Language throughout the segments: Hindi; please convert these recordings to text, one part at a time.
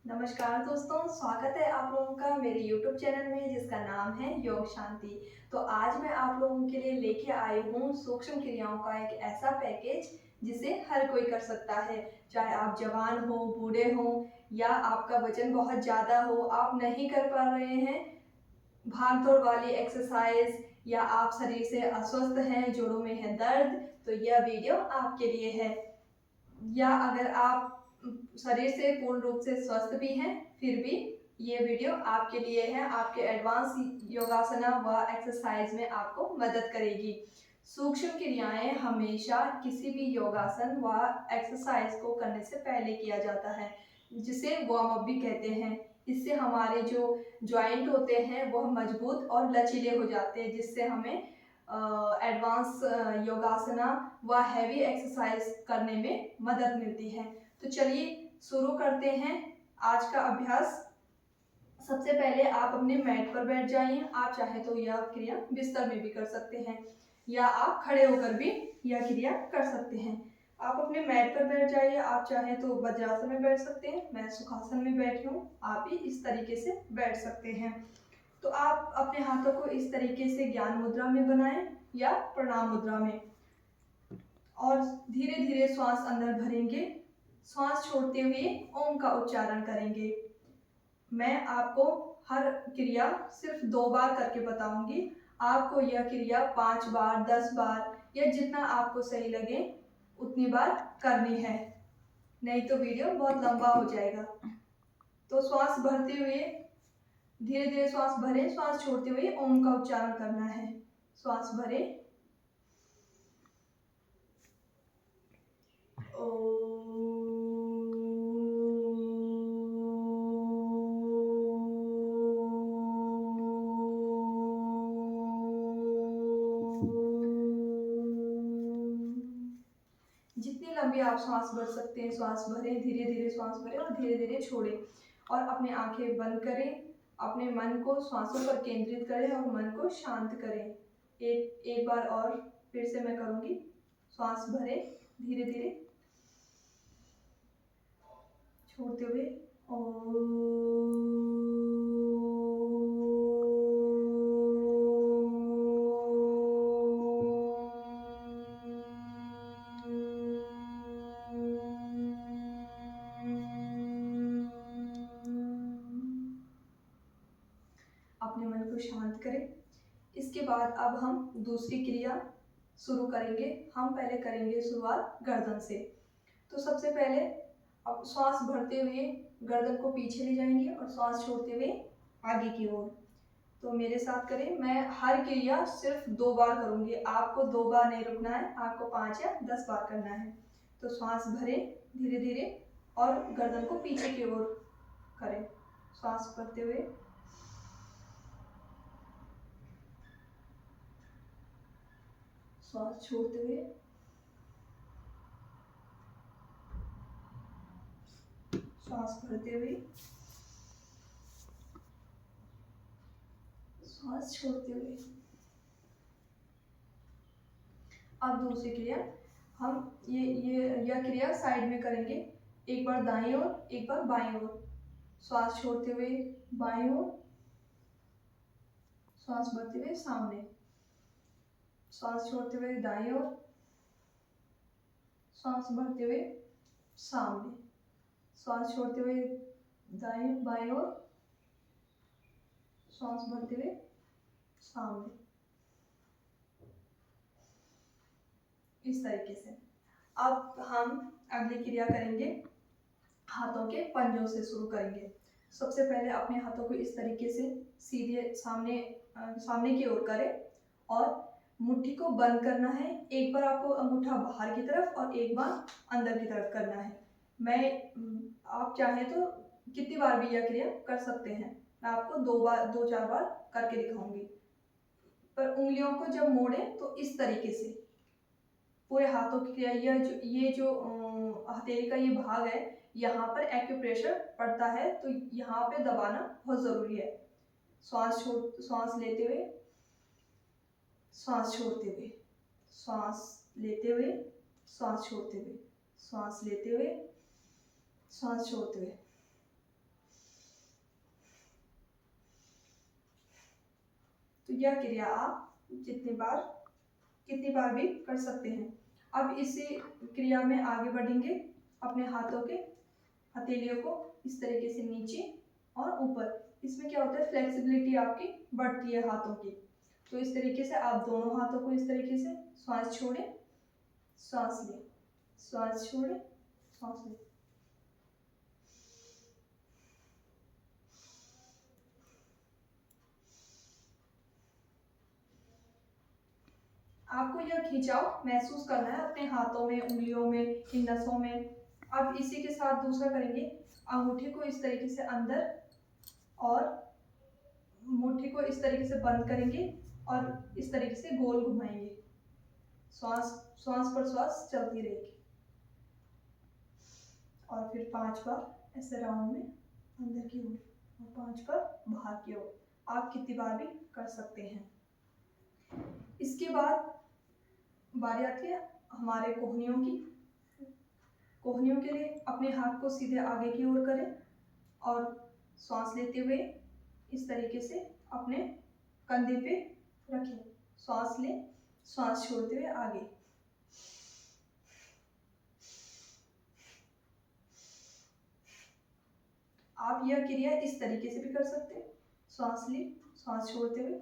नमस्कार दोस्तों, स्वागत है आप लोगों का मेरे YouTube चैनल में जिसका नाम है योग शांति। तो आज मैं आप लोगों के लिए लेके आई हूँ सूक्ष्म क्रियाओं का एक ऐसा पैकेज जिसे हर कोई कर सकता है। चाहे आप जवान हो, बूढ़े हो या आपका वजन बहुत ज़्यादा हो, आप नहीं कर पा रहे हैं भाग दौड़ वाली एक्सरसाइज या आप शरीर से अस्वस्थ हैं, जोड़ों में है दर्द, तो यह वीडियो आपके लिए है। या अगर आप शरीर से पूर्ण रूप से स्वस्थ भी हैं, फिर भी ये वीडियो आपके लिए है। आपके एडवांस योगासना व एक्सरसाइज में आपको मदद करेगी। सूक्ष्म क्रियाएं हमेशा किसी भी योगासन व एक्सरसाइज को करने से पहले किया जाता है, जिसे वार्म अप भी कहते हैं। इससे हमारे जो जॉइंट होते हैं वह मजबूत और लचीले हो जाते हैं, जिससे हमें एडवांस योगासना व हैवी एक्सरसाइज करने में मदद मिलती है। तो चलिए शुरू करते हैं आज का अभ्यास। सबसे पहले आप अपने मैट पर बैठ जाइए। आप चाहे तो यह क्रिया बिस्तर में भी कर सकते हैं या आप खड़े होकर भी यह क्रिया कर सकते हैं। आप अपने मैट पर बैठ जाइए। आप चाहे तो वज्रासन में बैठ सकते हैं, मैं सुखासन में बैठी हूँ, आप भी इस तरीके से बैठ सकते हैं। तो आप अपने हाथों को इस तरीके से ज्ञान मुद्रा में बनाएं या प्रणाम मुद्रा में, और धीरे धीरे श्वास अंदर भरेंगे। श्वास छोड़ते हुए ओम का उच्चारण करेंगे। मैं आपको हर क्रिया सिर्फ 2 बार करके बताऊंगी। आपको यह क्रिया 5 बार, 10 बार या जितना आपको सही लगे उतनी बार करनी है, नहीं तो वीडियो बहुत लंबा हो जाएगा। तो श्वास भरते हुए धीरे धीरे श्वास भरें, श्वास छोड़ते हुए ओम का उच्चारण करना है। श्वास भरें, जितनी लंबी आप श्वास भर सकते हैं श्वास भरें, धीरे धीरे श्वास भरें और धीरे धीरे छोड़ें। और अपनी आंखें बंद करें, अपने मन को श्वासों पर केंद्रित करें और मन को शांत करें। एक बार और फिर से मैं करूंगी। श्वास भरें धीरे धीरे, छोड़ते हुए अपने मन को शांत करें। इसके बाद अब हम दूसरी क्रिया शुरू करेंगे। हम पहले करेंगे शुरुआत गर्दन से। तो सबसे पहले अब श्वास भरते हुए गर्दन को पीछे ले जाएंगे और श्वास छोड़ते हुए आगे की ओर। तो मेरे साथ करें। मैं हर क्रिया सिर्फ 2 बार करूंगी, आपको 2 बार नहीं रुकना है, आपको 5 या 10 बार करना है। तो श्वास भरें धीरे धीरे और गर्दन को पीछे की ओर करें। श्वास भरते हुए, श्वास छोड़ते हुए, श्वास भरते हुए, श्वास छोड़ते हुए। अब दूसरी क्रिया हम यह क्रिया साइड में करेंगे। एक बार दाईं ओर, एक बार बाईं ओर। श्वास छोड़ते हुए बाईं ओर, श्वास भरते हुए सामने, श्वास छोड़ते हुए दाईं ओर, श्वास भरते हुए सामने, श्वास छोड़ते हुए दाईं बाईं ओर, श्वास भरते हुए सामने। इस तरीके से अब हम अगली क्रिया करेंगे। हाथों के पंजों से शुरू करेंगे। सबसे पहले अपने हाथों को इस तरीके से सीधे सामने की ओर करें और मुट्ठी को बंद करना है। एक बार आपको अंगूठा बाहर की तरफ और एक बार अंदर की तरफ करना है। आप चाहें तो कितनी बार भी यह क्रिया कर सकते हैं। मैं आपको 2-4 बार करके दिखाऊंगी। पर उंगलियों को जब मोड़ें तो इस तरीके से पूरे हाथों की क्रिया। ये जो हथेली का ये भाग है, यहाँ पर एक्यूप्रेशर पड़ता है, तो यहाँ पे दबाना बहुत ज़रूरी है। श्वास लेते हुए, श्वास छोड़ते हुए, श्वास लेते हुए, श्वास छोड़ते हुए, श्वास लेते हुए, श्वास छोड़ते हुए। यह क्रिया आप कितनी बार भी कर सकते हैं। अब इसी क्रिया में आगे बढ़ेंगे। अपने हाथों के हथेलियों को इस तरीके से नीचे और ऊपर, इसमें क्या होता है, फ्लेक्सिबिलिटी आपकी बढ़ती है हाथों की। तो इस तरीके से आप दोनों हाथों को इस तरीके से श्वास छोड़ें, श्वास लें, श्वास छोड़ें, श्वास लें। आपको यह खिंचाव महसूस करना है अपने हाथों में, उंगलियों में, इन नसों में। अब इसी के साथ दूसरा करेंगे, अंगूठे को इस तरीके से अंदर और मुट्ठी को इस तरीके से बंद करेंगे और इस तरीके से गोल घुमाएंगे। श्वास पर श्वास चलती रहेगी और फिर 5 बार ऐसे राउंड में अंदर की ओर और 5 बार बाहर की ओर। आप कितनी बार भी कर सकते हैं। इसके बाद बारी आती है हमारे कोहनियों की। कोहनियों के लिए अपने हाथ को सीधे आगे की ओर करें और श्वास लेते हुए इस तरीके से अपने कंधे पे रखें। श्वास लें, श्वास छोड़ते हुए आगे। आप यह क्रिया इस तरीके से भी कर सकते हैं। श्वास लें, श्वास छोड़ते हुए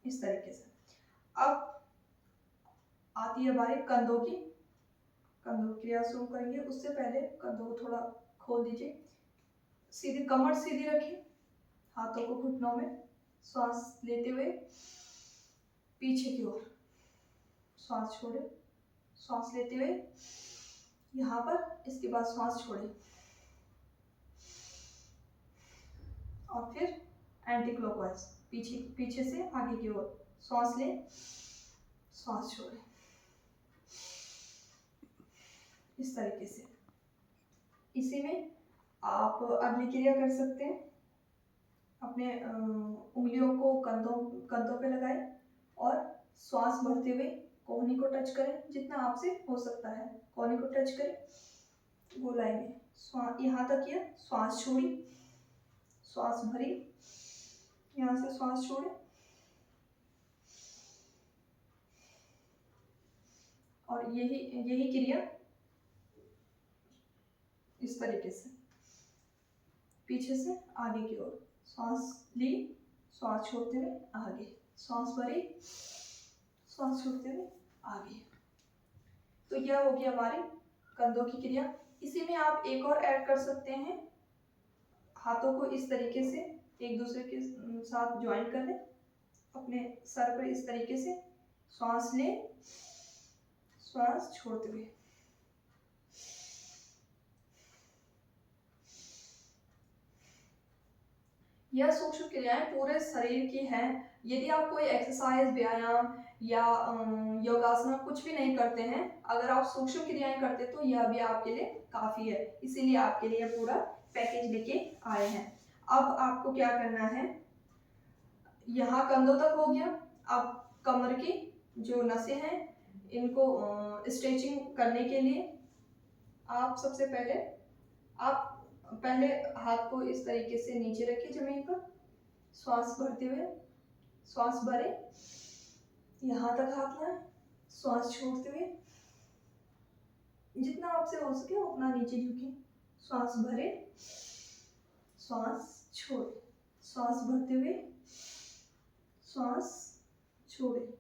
इस तरीके से। अब आती है बारी कंधों की। कंधों की क्रिया शुरू करेंगे। उससे पहले कंधों को थोड़ा खोल दीजिए, सीधी कमर सीधी रखिए, हाथों को घुटनों में, श्वास लेते हुए पीछे की ओर, श्वास छोड़े, श्वास लेते हुए यहाँ पर, इसके बाद श्वास छोड़े और फिर एंटी क्लॉकवाइज पीछे से आगे की ओर, श्वास ले, श्वास छोड़े, इस तरीके से। इसी में आप अगली क्रिया कर सकते हैं। अपने उंगलियों को कंधों पे लगाएं और श्वास भरते हुए कोहनी को टच करें, जितना आपसे हो सकता है कोहनी को टच करें, गोलाएंगे यहाँ तक किया, श्वास छोड़ी, श्वास भरी, यहाँ से श्वास छोड़े और यही क्रिया इस तरीके से पीछे से आगे की ओर, श्वास ली, श्वास छोड़ते हुए आगे, श्वास भरी, श्वास छोड़ते हुए आगे। तो यह होगी हमारी कंधों की क्रिया। इसी में आप एक और ऐड कर सकते हैं। हाथों को इस तरीके से एक दूसरे के साथ ज्वाइन कर लें, अपने सर पर इस तरीके से, श्वास लें, श्वास छोड़ते हुए। यह सूक्ष्म क्रियाएं पूरे शरीर की हैं। यदि आप कोई एक्सरसाइज, व्यायाम या योगासना कुछ भी नहीं करते हैं, अगर आप सूक्ष्म क्रियाएं करते तो यह भी आपके लिए काफ़ी है। इसीलिए आपके लिए पूरा पैकेज लेके आए हैं। अब आपको क्या करना है, यहाँ कंधों तक हो गया। अब कमर की जो नसें हैं, इनको स्ट्रेचिंग करने के लिए आप सबसे पहले हाथ को इस तरीके से नीचे रखिए जमीन पर, श्वास भरते हुए, श्वास भरे, यहाँ तक हाथ लाएं, श्वास छोड़ते हुए जितना आपसे हो सके उतना नीचे झुके, श्वास भरे, श्वास छोड़े, श्वास भरते हुए, श्वास छोड़े।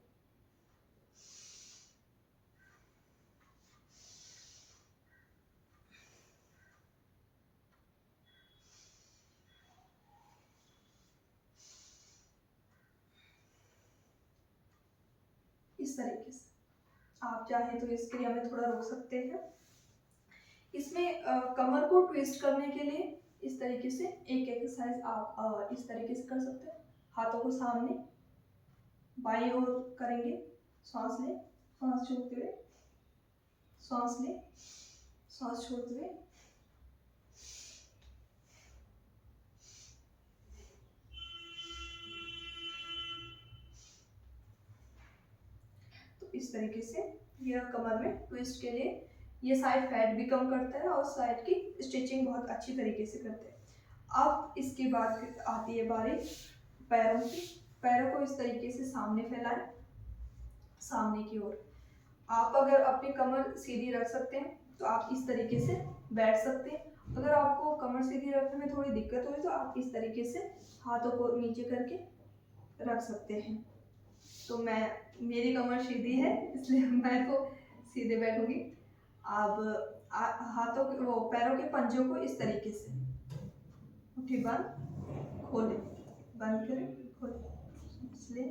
इस तरीके से आप चाहे तो इस क्रिया में थोड़ा रोक सकते हैं। इसमें कमर को ट्विस्ट करने के लिए इस तरीके से एक एक्सरसाइज आप इस तरीके से कर सकते हैं। हाथों को सामने बाईं ओर करेंगे, श्वास लें, श्वास छोड़ते हुए, श्वास लें, श्वास छोड़ते हुए, तो इस तरीके से यह कमर में ट्विस्ट के लिए ये साइड फैट भी कम करता है और साइड की स्टिचिंग बहुत अच्छी तरीके से करते हैं। अब इसके बाद आती है बारी पैरों को इस तरीके से सामने फैलाएं, सामने की ओर। आप अगर अपनी कमर सीधी रख सकते हैं तो आप इस तरीके से बैठ सकते हैं। अगर आपको कमर सीधी रखने में थोड़ी दिक्कत हुई तो आप इस तरीके से हाथों को नीचे करके रख सकते हैं। तो मेरी कमर सीधी है इसलिए मैं तो सीधे बैठूंगी। अब हाथों के पैरों के पंजों को इस तरीके से मुट्ठी बंद खोलें, बंद करें, खोलें, इसलिए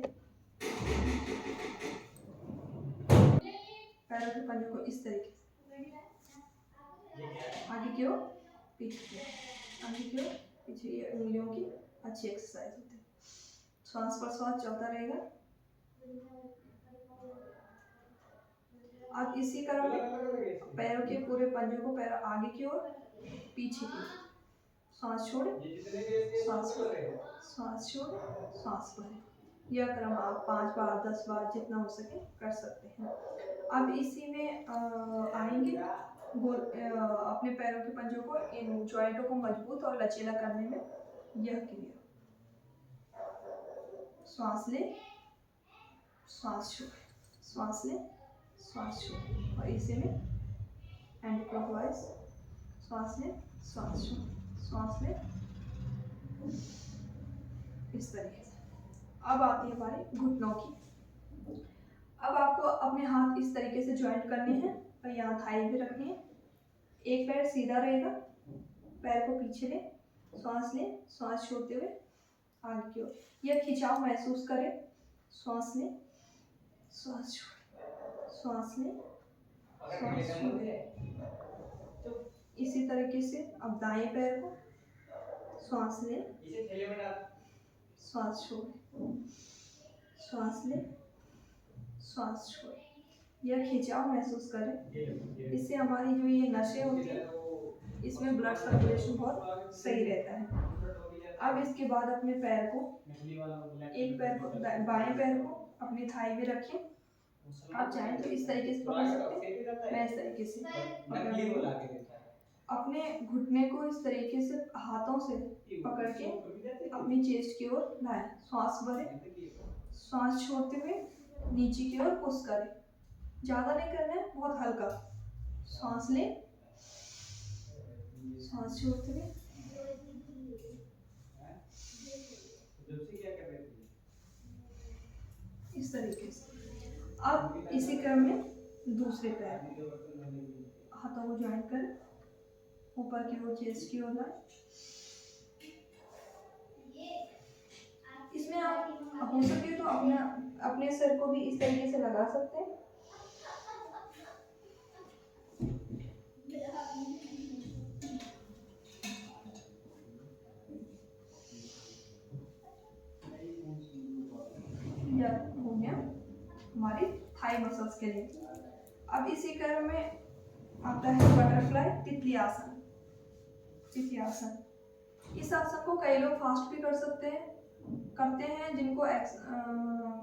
पैरों के पंजों को इस तरीके से आगे की ओर, पीछे की ओर, आगे की ओर, पीछे। ये उंगलियों की अच्छी एक्सरसाइज होती है। श्वास प्रश्वास चलता रहेगा। अब इसी क्रम में पैरों के पूरे पंजों को पैरों आगे की ओर, पीछे की ओर, सांस छोड़े, सांस भरे, सांस छोड़े, सांस भरे। यह क्रम आप 5 बार 10 बार जितना हो सके कर सकते हैं। अब इसी में आएंगे अपने पैरों के पंजों को, इन जॉइंटों को मजबूत और लचीला करने में यह क्रिया। श्वास ले, श्वास छोड़े, श्वास ले, श्वास छोड़े, और इसी में एंटी क्लॉकवाइज श्वास ले, श्वास छोड़े, श्वास ले, इस तरीके से। अब आती है हमारी घुटनों की। अब आपको अपने हाथ इस तरीके से ज्वाइंट करने हैं और यहाँ थाई भी रखनी है। एक पैर सीधा रहेगा, पैर को पीछे ले, श्वास ले, श्वास छोड़ते हुए आगे की ओर। यह खिंचाव महसूस करें। श्वास ले, श्वास छोड़े, श्वास ले, श्वास छोड़े। इसी तरीके से अब दाएं पैर को श्वास ले, श्वास छोड़े, श्वास ले, श्वास छोड़े। यह खिंचाव महसूस करें। इससे हमारी जो ये नसें होती हैं इसमें ब्लड सर्कुलेशन बहुत सही रहता है। अब इसके बाद अपने पैर को, एक पैर को, बाएं पैर को अपनी थाई में रखें। आप चाहें तो इस तरीके से पकड़ सकते हैं, मैं इस तरीके से पकड़ रही हूँ। अपने घुटने को इस तरीके से हाथों से पकड़ के अपनी चेस्ट की ओर लाएं। श्वास भरें, श्वास छोड़ते हुए नीचे की ओर पुश करें। ज़्यादा नहीं करना है, बहुत हल्का। सांस लें, सांस छोड़ते हुए, इस तरीके से। अब इसी क्रम में दूसरे पैर हाथों को ज्वाइन कर ऊपर की ओर, चेस्ट की ओर लाएं। इसमें आप हो सके तो अपने सर को भी इस तरीके से लगा सकते हैं। यह हो गया हमारी थाई मसल्स के लिए। अब इसी क्रम में आता है बटरफ्लाई तितली आसन। तितली आसन, इस आसन को कई लोग फास्ट भी करते हैं जिनको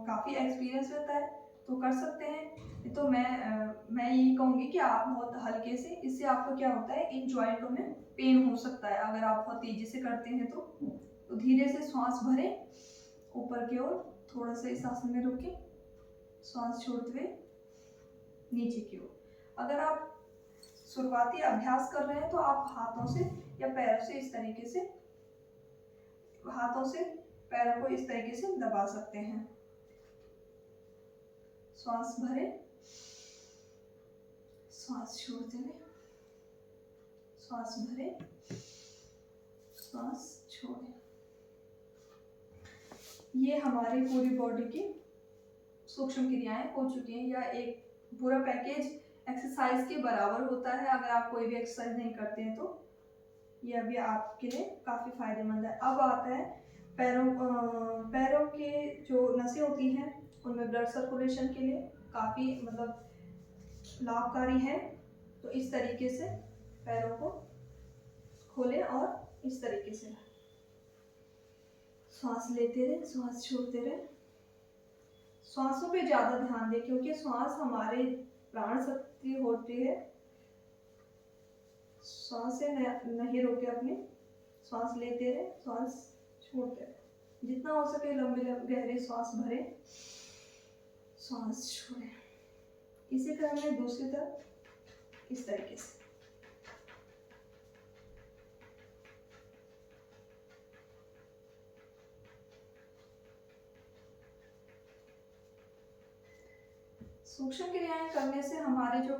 काफ़ी एक्सपीरियंस रहता है तो कर सकते हैं। तो मैं यही कहूँगी कि आप बहुत हल्के से, इससे आपको क्या होता है, इन जॉइंटों में पेन हो सकता है अगर आप बहुत तेज़ी से करते हैं तो धीरे से श्वास भरें ऊपर की ओर, थोड़ा सा इस आसन में रुके, श्वास छोड़ते हुए नीचे की ओर। अगर आप शुरुआती अभ्यास कर रहे हैं तो आप हाथों से या पैरों से इस तरीके से, हाथों से पैरों को इस तरीके से दबा सकते हैं। श्वास भरें, श्वास छोड़ते हुए, श्वास भरें, श्वास छोड़ें। ये हमारी पूरी बॉडी की सूक्ष्म क्रियाएं हो चुकी हैं। यह एक पूरा पैकेज एक्सरसाइज के बराबर होता है। अगर आप कोई भी एक्सरसाइज नहीं करते हैं तो यह भी आपके लिए काफ़ी फायदेमंद है। अब आता है पैरों के जो नसें होती हैं उनमें ब्लड सर्कुलेशन के लिए काफ़ी लाभकारी है। तो इस तरीके से पैरों को खोलें और इस तरीके से श्वास लेते रहे, श्वास छोड़ते रहे। श्वासों पे ज़्यादा ध्यान दें क्योंकि श्वास हमारे प्राण शक्ति होती है। श्वास से नहीं रोके, अपने श्वास लेते रहे, श्वास छोड़ते रहे। जितना हो सके लंबे गहरे सांस भरें, सांस छोड़ें। इसी क्रम में दूसरी तरफ इस तरीके से। सूक्ष्म क्रियाएं करने से हमारे जो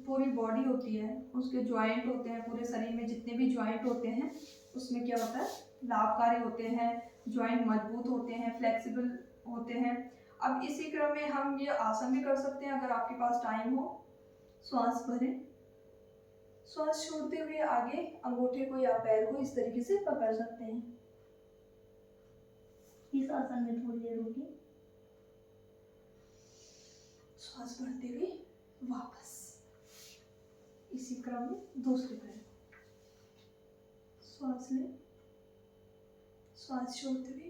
पूरी बॉडी होती है, उसके जॉइंट होते हैं, पूरे शरीर में जितने भी जॉइंट होते हैं उसमें क्या होता है, लाभकारी होते हैं, जॉइंट मजबूत होते हैं, फ्लेक्सिबल होते हैं। अब इसी क्रम में हम ये आसन भी कर सकते हैं अगर आपके पास टाइम हो। श्वास भरें, श्वास छोड़ते हुए आगे अंगूठे को या पैर को इस तरीके से पकड़ सकते हैं। इस आसन में थोड़ी देर रुकिए, श्वास भरते हुए वापस। इसी क्रम में दूसरी तरफ श्वास लें, श्वास छोड़ते हुए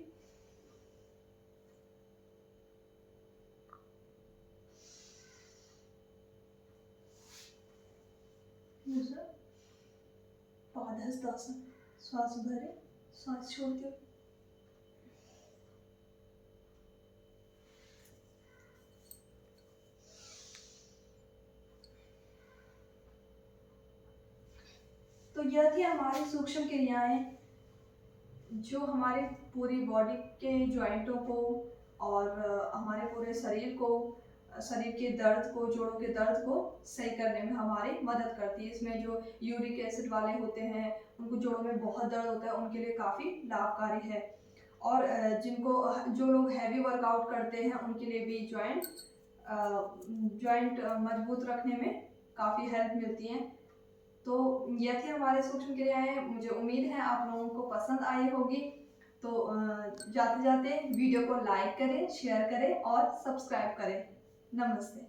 दूसरा पादहस्तासन। श्वास भरें, श्वास छोड़ते हुए तो यह थी हमारी सूक्ष्म क्रियाएं जो हमारे पूरी बॉडी के जॉइंटों को और हमारे पूरे शरीर को, शरीर के दर्द को, जोड़ों के दर्द को सही करने में हमारी मदद करती है। इसमें जो यूरिक एसिड वाले होते हैं, उनको जोड़ों में बहुत दर्द होता है, उनके लिए काफ़ी लाभकारी है। और जो लोग हैवी वर्कआउट करते हैं उनके लिए भी जॉइंट मजबूत रखने में काफ़ी हेल्प मिलती है। तो यह थी हमारे सूक्ष्म क्रियाएं। मुझे उम्मीद है आप लोगों को पसंद आई होगी। तो जाते जाते वीडियो को लाइक करें, शेयर करें और सब्सक्राइब करें। नमस्ते।